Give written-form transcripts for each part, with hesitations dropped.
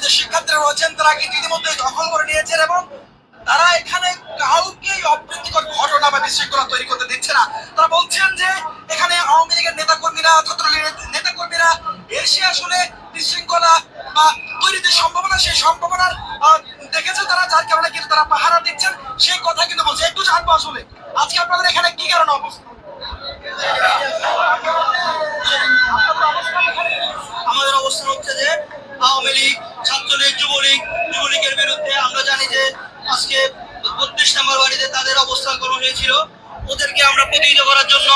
যে শিক্ষার্থীরা রয়েছেন তারা কিন্তু ইতিমধ্যে দখল করে নিয়েছেন এবং তারা এখানে কাউকে অপ্রীতিকর ঘটনা বা বিশৃঙ্খলা তৈরি করতে দিচ্ছে না। তারা বলছেন যে এখানে আওয়ামী লীগের নেতাকর্মীরা, ছাত্রলীগের নেতাকর্মীরা এসে আসলে বিশৃঙ্খলা বা তৈরিতে সম্ভাবনা, সেই সম্ভাবনার দেখেছে তারা, যার কারণে কিন্তু তারা পাহারা দিচ্ছেন সেই কথা কিন্তু বলছে। একটু জানবো আসলে আজকে আপনাদের এখানে কি কারণে অবস্থা? আমাদের অবস্থান হচ্ছে যে আওয়ামী লীগ, ছাত্রলীগ, যুবলীগের বিরুদ্ধে আমরা জানি যে আজকে 32 নম্বর বাড়িতে তাদের অবস্থান কর্মসূচি ছিল, ওদেরকে আমরা প্রতিহত করার জন্য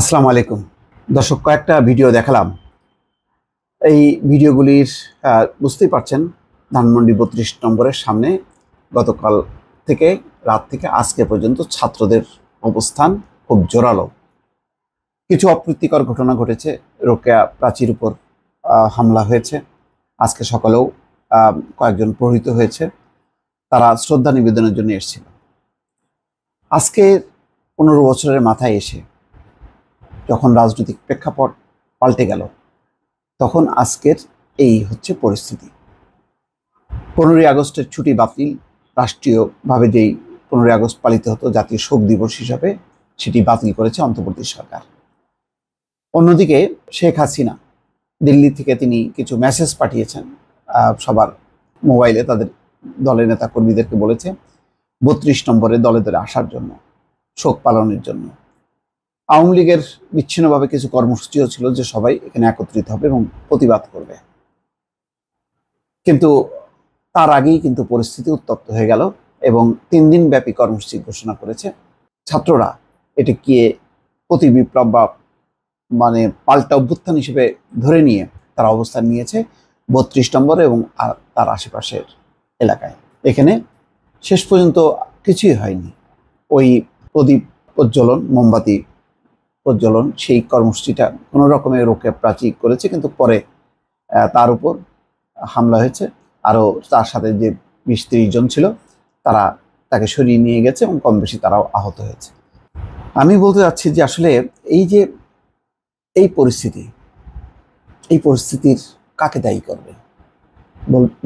আসসালামু আলাইকুম দর্শক, কয়েকটা ভিডিও দেখালাম। এই ভিডিওগুলির বুঝতেই পারছেন ধানমন্ডি 32 নম্বরের সামনে গতকাল থেকে রাত থেকে আজকে পর্যন্ত ছাত্রদের অবস্থান খুব জোরালো। কিছু অপ্রীতিকর ঘটনা ঘটেছে। রোকেয়া প্রাচীর উপর হামলা হয়েছে। আজকে সকালেও কয়েকজন প্রহৃত হয়েছে। তারা শ্রদ্ধা নিবেদনের জন্য এসেছিল। আজকে 15 বছরের মাথায় এসে যখন রাজনৈতিক প্রেক্ষাপট পাল্টে গেল, তখন আজকের এই হচ্ছে পরিস্থিতি। 15ই আগস্টের ছুটি বাতিল, রাষ্ট্রীয়ভাবে যেই 15ই আগস্ট পালিত হতো জাতীয় শোক দিবস হিসাবে, সেটি বাতিল করেছে অন্তর্বর্তী সরকার। অন্যদিকে শেখ হাসিনা দিল্লি থেকে তিনি কিছু মেসেজ পাঠিয়েছেন সবার মোবাইলে, তাদের দলের নেতা কর্মীদেরকে বলেছে 32 নম্বরে দলে দলে আসার জন্য, শোক পালনের জন্য। আওয়ামী লীগের বিচ্ছিন্নভাবে কিছু কর্মসূচিও ছিল যে সবাই এখানে একত্রিত হবে এবং প্রতিবাদ করবে, কিন্তু তার আগেই কিন্তু পরিস্থিতি উত্তপ্ত হয়ে গেল এবং 3 দিন ব্যাপী কর্মসূচি ঘোষণা করেছে। ছাত্ররা এটা কি প্রতি বিপ্লব বা মানে পাল্টা অভ্যুত্থান হিসেবে ধরে নিয়ে তারা অবস্থান নিয়েছে 32 নম্বর এবং তার আশেপাশের এলাকায়। এখানে শেষ পর্যন্ত কিছুই হয়নি। ওই প্রদীপ প্রজ্বলন, মোমবাতি প্রজ্বলন, সেই কর্মসূচিটা কোনো রকমের রোকেয়া প্রাচীর করেছে, কিন্তু পরে তার উপর হামলা হয়েছে। আরও তার সাথে যে 20-30 জন ছিল তারা তাকে সরিয়ে নিয়ে গেছে এবং কম বেশি তারাও আহত হয়েছে। আমি বলতে চাচ্ছি যে আসলে এই যে এই পরিস্থিতির কাকে দায়ী করবে?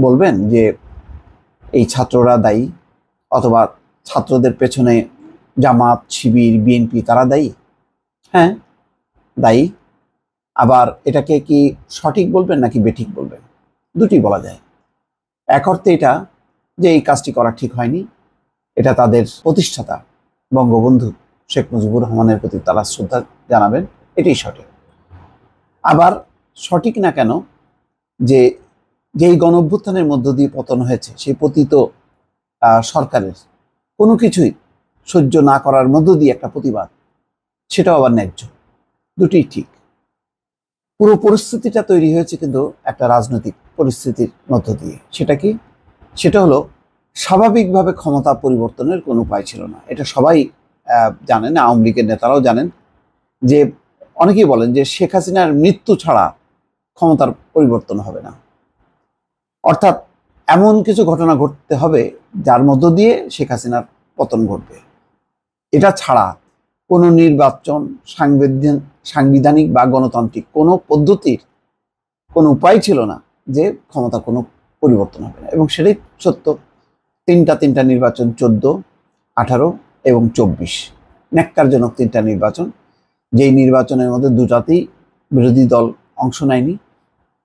বলবেন যে এই ছাত্ররা দায়ী, অথবা ছাত্রদের পেছনে জামাত, শিবির, বিএনপি তারা দায়ী? হ্যাঁ, দায়ী। আবার এটাকে কি সঠিক বলবেন নাকি বেঠিক বলবেন? দুটি বলা যায়। এক অর্থে এটা যে এই কাজটি করা ঠিক হয়নি, এটা তাদের প্রতিষ্ঠাতা বঙ্গবন্ধু শেখ মুজিবুর রহমানের প্রতি তারা শ্রদ্ধা জানাবেন, এটাই সঠিক। আবার সঠিক না কেন, যে যেই গণঅভ্যুত্থানের মধ্য দিয়ে পতন হয়েছে সেই পতিত সরকারের কোনো কিছুই সহ্য না করার মধ্য দিয়ে একটা প্রতিবাদ, সেটাও আবার ন্যায্য। দুটি ঠিক। পুরো পরিস্থিতিটা তৈরি হয়েছে কিন্তু একটা রাজনৈতিক পরিস্থিতির মধ্য দিয়ে। সেটা কি? সেটা হলো স্বাভাবিকভাবে ক্ষমতা পরিবর্তনের কোনো উপায় ছিল না। এটা সবাই জানেন, আওয়ামী লীগের নেতারাও জানেন। যে অনেকেই বলেন যে শেখ হাসিনার মৃত্যু ছাড়া ক্ষমতার পরিবর্তন হবে না, অর্থাৎ এমন কিছু ঘটনা ঘটতে হবে যার মধ্য দিয়ে শেখ হাসিনার পতন ঘটবে। এটা ছাড়া কোনো নির্বাচন, সাংবিধানিক বা গণতান্ত্রিক কোনো পদ্ধতির কোনো উপায় ছিল না যে ক্ষমতা কোনো পরিবর্তন হবে না। এবং সেটাই সত্য। তিনটা নির্বাচন, 14, 18 এবং 24, ন্যাক্কারজনক 3টা নির্বাচন। যেই নির্বাচনের মধ্যে 2টাতেই বিরোধী দল অংশ নেয়নি,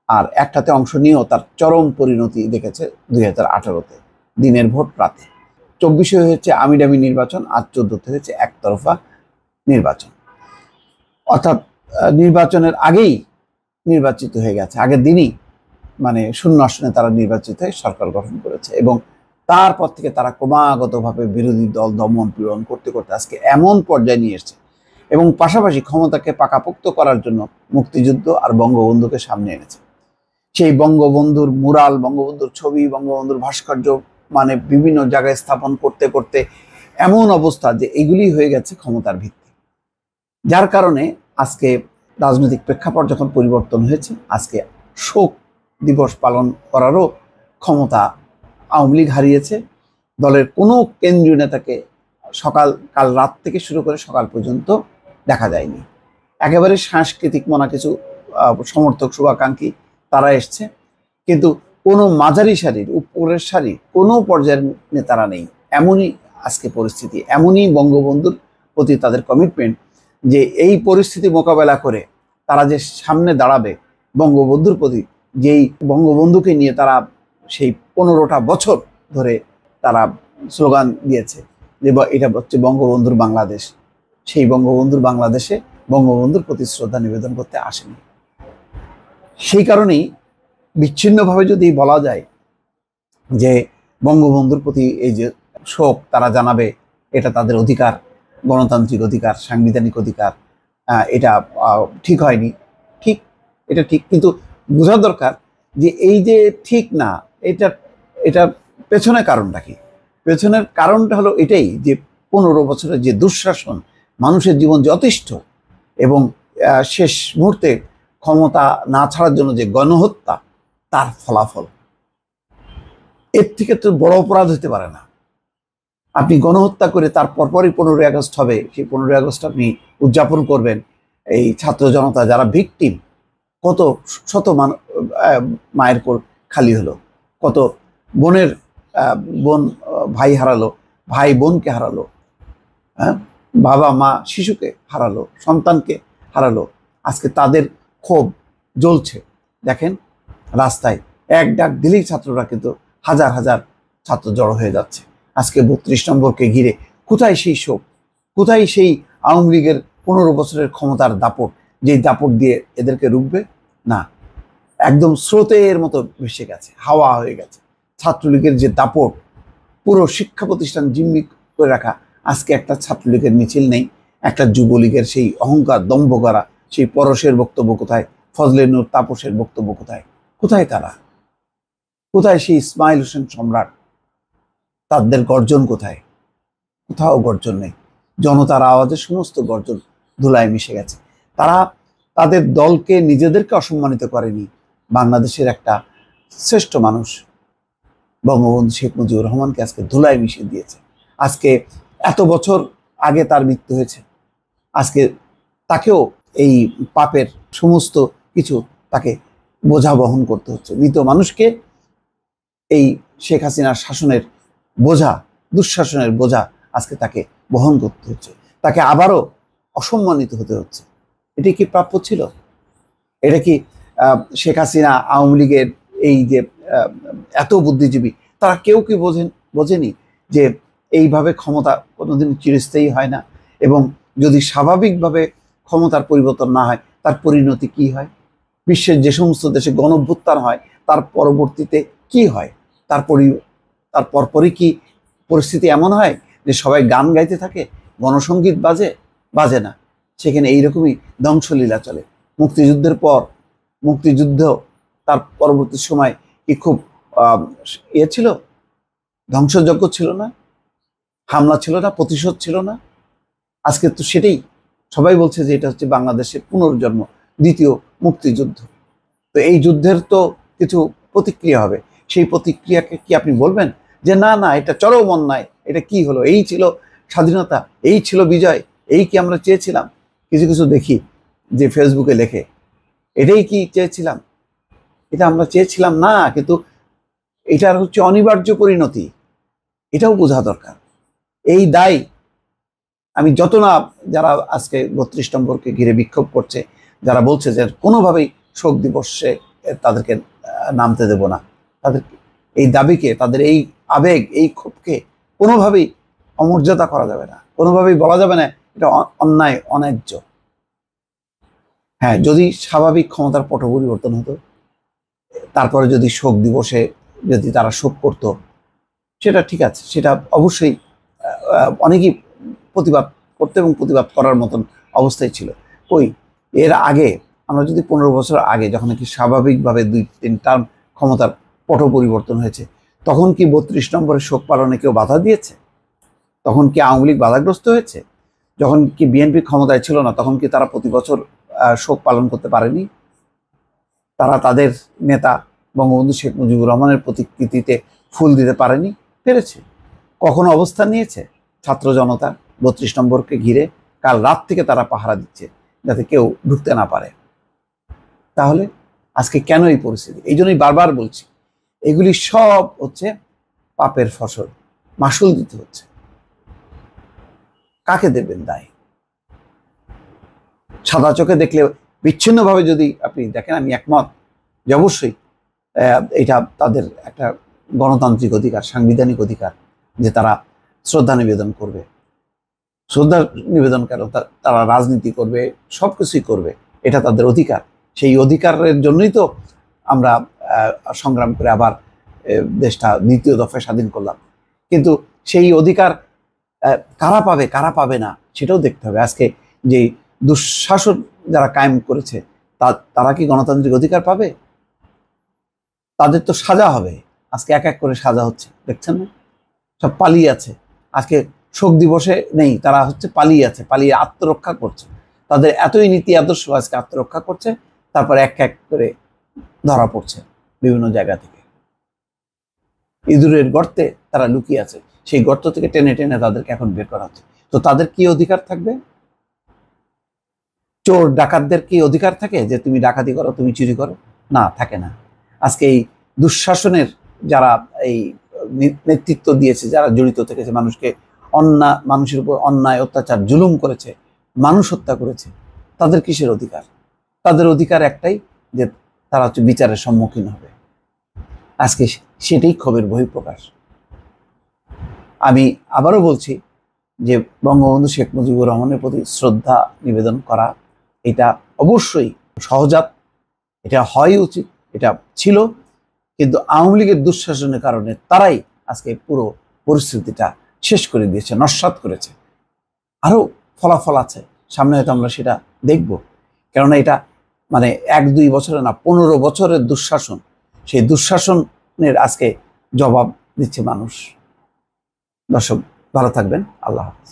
আর একটাতে অংশ নিয়েও তার চরম পরিণতি দেখেছে 2018-তে, দিনের ভোট রাতে। 24-এ হয়েছে আমিডামি নির্বাচন, আর 14-তে হয়েছে একতরফা নির্বাচন। অর্থাৎ নির্বাচনের আগেই নির্বাচিত হয়ে গেছে, আগের দিনই মানে শূন্য আসনে তারা নির্বাচিত হয়ে সরকার গঠন করেছে, এবং তারপর থেকে তারা ক্রমাগতভাবে বিরোধী দল দমন পীড়ন করতে করতে আজকে এমন পর্যায়ে নিয়ে এসেছে, এবং পাশাপাশি ক্ষমতাকে পাকাপোক্ত করার জন্য মুক্তিযুদ্ধ আর বঙ্গবন্ধুকে সামনে এনেছে। সেই বঙ্গবন্ধুর মুরাল, বঙ্গবন্ধুর ছবি, বঙ্গবন্ধুর ভাস্কর্য মানে বিভিন্ন জায়গায় স্থাপন করতে করতে এমন অবস্থা যে এগুলি হয়ে গেছে ক্ষমতার ভিত্তি। যার কারণে আজকে রাজনৈতিক প্রেক্ষাপট যখন পরিবর্তন হয়েছে, আজকে শোক দিবস পালন করারও ক্ষমতা আওয়ামী লীগ হারিয়েছে। দলের কোনো কেন্দ্রীয় নেতাকে কাল রাত থেকে শুরু করে সকাল পর্যন্ত দেখা যায়নি। একেবারে সাংস্কৃতিক মনা কিছু সমর্থক শুভাকাঙ্ক্ষী তারা এসছে, কিন্তু কোনো মাঝারি সারির উপরের সারির কোনো পর্যায়ের নেতারা নেই। এমনই আজকে পরিস্থিতি, এমনই বঙ্গবন্ধুর প্রতি তাদের কমিটমেন্ট যে এই পরিস্থিতি মোকাবেলা করে তারা যে সামনে দাঁড়াবে বঙ্গবন্ধুর প্রতি, যেই বঙ্গবন্ধুকে নিয়ে তারা সেই 15টা বছর ধরে তারা স্লোগান দিয়েছে যে এটা হচ্ছে বঙ্গবন্ধুর বাংলাদেশ, সেই বঙ্গবন্ধুর বাংলাদেশে বঙ্গবন্ধুর প্রতি শ্রদ্ধা নিবেদন করতে আসেনি। সেই কারণেই বিচ্ছিন্নভাবে যদি বলা যায় যে বঙ্গবন্ধুর প্রতি এই যে শোক তারা জানাবে, এটা তাদের অধিকার, গণতান্ত্রিক অধিকার, সাংবিধানিক অধিকার, এটা ঠিক হয়নি। ঠিক, এটা ঠিক, কিন্তু বোঝা দরকার যে এই যে ঠিক না, এটা পেছনের কারণটা কি? পেছনের কারণটা হলো এটাই যে 15 বছরের যে দুঃশাসন, মানুষের জীবন যে অতিষ্ঠ, এবং শেষ মুহূর্তে ক্ষমতা না ছাড়ার জন্য যে গণহত্যা, তার ফলাফল। এর থেকে তো বড় অপরাধ হতে পারে না। আপনি গণহত্যা করে তার পরপরই 15ই আগস্ট হবে, সেই 15ই আগস্ট আপনি উদযাপন করবেন। এই ছাত্র জনতা যারা ভিকটিম, কত শত মায়ের কোল খালি হলো, কত বোনের বোন ভাই হারালো, ভাই বোনকে হারালো, হ্যাঁ, বাবা মা শিশুকে হারালো, সন্তানকে হারালো। আজকে তাদের ক্ষোভ জ্বলছে। দেখেন রাস্তায় এক ডাক দিলেই ছাত্ররা কিন্তু হাজার হাজার ছাত্র জড়ো হয়ে যাচ্ছে। আজকে 32 নম্বরকে ঘিরে কোথায় সেই শোক, কোথায় সেই আওয়ামী লীগের 15 বছরের ক্ষমতার দাপট, যেই দাপট দিয়ে এদেরকে রুখবে না, একদম স্রোতের মতো ভেসে গেছে, হাওয়া হয়ে গেছে। ছাত্রলীগের যে দাপট, পুরো শিক্ষা প্রতিষ্ঠান জিম্মি করে রাখা, আজকে একটা ছাত্রলীগের মিছিল নেই, একটা যুবলীগের সেই অহংকার দম্ভ করা, সেই পরশের বক্তব্য কোথায়, ফজলে নূর তাপসের বক্তব্য কোথায়, কোথায় তারা, কোথায় সেই ইসমাইল হোসেন সম্রাট, তাদের গর্জন কোথায়? কোথাও গর্জন নেই। জনতার আওয়াজে সমস্ত গর্জন ধুলায় মিশে গেছে। তারা তাদের দলকে, নিজেদেরকে অসম্মানিত করেনি, বাংলাদেশের একটা শ্রেষ্ঠ মানুষ বঙ্গবন্ধু শেখ মুজিবুর রহমানকে আজকে ধুলায় মিশিয়ে দিয়েছে। আজকে এত বছর আগে তার মৃত্যু হয়েছে, আজকে তাকেও এই পাপের সমস্ত কিছু তাকে বোঝা বহন করতে হচ্ছে। মৃত মানুষকে এই শেখ হাসিনার শাসনের বোঝা, দুঃশাসনের বোঝা আজকে তাকে বহন করতে হচ্ছে, তাকে আবারও অসম্মানিত হতে হচ্ছে। এটি কি প্রাপ্য ছিল? এটা কি শেখ হাসিনা, আওয়ামী লীগের এই যে এত বুদ্ধিজীবী, তারা কেউ কি বোঝেনি যে এইভাবে ক্ষমতা কোনোদিন চিরস্থায়ী হয় না, এবং যদি স্বাভাবিকভাবে ক্ষমতার পরিবর্তন না হয় তার পরিণতি কি হয়? বিশ্বের যে সমস্ত দেশে গণঅভ্যুত্থান হয় তার পরবর্তীতে কি হয়? তার পরপরই কি পরিস্থিতি এমন হয় যে সবাই গান গাইতে থাকে, গণসঙ্গীত বাজে না? সেখানে এইরকমই ধ্বংসলীলা চলে। মুক্তিযুদ্ধের পর, মুক্তিযুদ্ধ তার পরবর্তী সময় কি খুব ছিল, ধ্বংসযজ্ঞ ছিল না, হামলা ছিল না, প্রতিশোধ ছিল না? আজকে তো সেটাই সবাই বলছে যে এটা হচ্ছে বাংলাদেশের পুনর্জন্ম, দ্বিতীয় মুক্তিযুদ্ধ। তো এই যুদ্ধের তো কিছু প্রতিক্রিয়া হবে, সেই প্রতিক্রিয়াকে কি আপনি বলবেন যে না না এটা চরম অন্যায়, এটা কি হলো, এই ছিল স্বাধীনতা, এই ছিল বিজয়, এই কি আমরা চেয়েছিলাম? কিছু কিছু দেখি যে ফেসবুকে লেখে, এটাই কি চেয়েছিলাম? এটা আমরা চেয়েছিলাম না, কিন্তু এটার হচ্ছে অনিবার্য পরিণতি, এটাও বোঝা দরকার। এই দায় আমি যত না, যারা আজকে 32 নম্বরকে ঘিরে বিক্ষোভ করছে, যারা বলছে যে কোনোভাবেই শোক দিবসে তাদেরকে নামতে দেব না, তাদের এই দাবিকে, তাদের এই আবেগ, এই ক্ষোভকে কোনোভাবেই অমর্যাদা করা যাবে না, কোনোভাবেই বলা যাবে না এটা অন্যায়, অন্যায্য। হ্যাঁ, যদি স্বাভাবিক ক্ষমতার পট পরিবর্তন হতো, তারপরে যদি শোক দিবসে যদি তারা শোক করত, সেটা ঠিক আছে, সেটা অবশ্যই অনেকেই প্রতিবাদ করতে এবং প্রতিবাদ করার মতন অবস্থায় ছিল। কই এর আগে আমরা যদি 15 বছর আগে, যখন কি স্বাভাবিকভাবে 2-3 টার্ম ক্ষমতার পট পরিবর্তন হয়েছে, তখন কি 32 নম্বরের শোক পালনে কেউ বাধা দিয়েছে? তখন কি আওয়ামী লীগ বাধাগ্রস্ত হয়েছে? যখন কি বিএনপি ক্ষমতায় ছিল না, তখন কি তারা প্রতি বছর শোক পালন করতে পারেনি? তারা তাদের নেতা বঙ্গবন্ধু শেখ মুজিবুর রহমানের প্রতিকৃতিতে ফুল দিতে পারেনি? পেরেছে। কখনো অবস্থান নিয়েছে? ছাত্র জনতা 32 নম্বরকে ঘিরে কাল রাত থেকে তারা পাহারা দিচ্ছে যাতে কেউ ঢুকতে না পারে। তাহলে আজকে কেন এই পরিস্থিতি? এই জন্যই বারবার বলছি, এগুলি সব হচ্ছে পাপের ফসল, মাসুল দিতে হচ্ছে। কাকে দেবেন দায়? সাদা চোখে দেখলে, বিচ্ছিন্নভাবে যদি আপনি দেখেন, আমি একমত যে অবশ্যই এটা তাদের একটা গণতান্ত্রিক অধিকার, সাংবিধানিক অধিকার যে তারা শ্রদ্ধা নিবেদন করবে। শ্রদ্ধা নিবেদন কেন, তারা রাজনীতি করবে, সব কিছুই করবে, এটা তাদের অধিকার। সেই অধিকারের জন্যই তো আমরা সংগ্রাম করে আবার দেশটা দ্বিতীয় দফায় স্বাধীন করলাম। কিন্তু সেই অধিকার কারা পাবে, কারা পাবে না, সেটাও দেখতে হবে। আজকে যে দুঃশাসন যারা কায়েম করেছে, তারা কি গণতান্ত্রিক অধিকার পাবে? তাদের তো সাজা হবে। আজকে এক এক করে সাজা হচ্ছে, দেখছেন না? সব পালিয়ে আছে। আজকে শোক দিবসে নেই, তারা হচ্ছে পালিয়ে আছে, পালিয়ে আত্মরক্ষা করছে। তাদের এতই নীতি আদর্শ, আজকে আত্মরক্ষা করছে, তারপর এক এক করে ধরা পড়ছে বিভিন্ন জায়গা থেকে। ইঁদুরের গর্তে তারা লুকিয়ে আছে, সেই গর্ত থেকে টেনে টেনে তাদেরকে এখন বের করা হচ্ছে। তো তাদের কি অধিকার থাকবে? চোর ডাকাতদের কি অধিকার থাকে যে তুমি ডাকাতি করো, তুমি চুরি করো? না, থাকে না। আজকে এই দুঃশাসনের যারা এই নেতৃত্ব দিয়েছে, যারা জড়িত থেকেছে, মানুষের উপর অন্যায় অত্যাচার জুলুম করেছে, মানুষ হত্যা করেছে, তাদের কিসের অধিকার? তাদের অধিকার একটাই, যে তারা হচ্ছে বিচারের সম্মুখীন হবে। আজকে সেটাই ক্ষোভের বহিঃপ্রকাশ। আমি আবারও বলছি যে বঙ্গবন্ধু শেখ মুজিবুর রহমানের প্রতি শ্রদ্ধা নিবেদন করা এটা অবশ্যই সহজাত, এটা হয় উচিত, এটা ছিল। কিন্তু আওয়ামী লীগের দুঃশাসনের কারণে তারাই আজকে পুরো পরিস্থিতিটা শেষ করে দিয়েছে, নস্যাৎ করেছে। আরও ফলাফল আছে সামনে, হয়তো আমরা সেটা দেখব। কেননা এটা মানে 1-2 বছরের না, 15 বছরের দুঃশাসন। সেই দুঃশাসনের আজকে জবাব দিচ্ছে মানুষ। দর্শক, ভালো থাকবেন। আল্লাহ হাফেজ।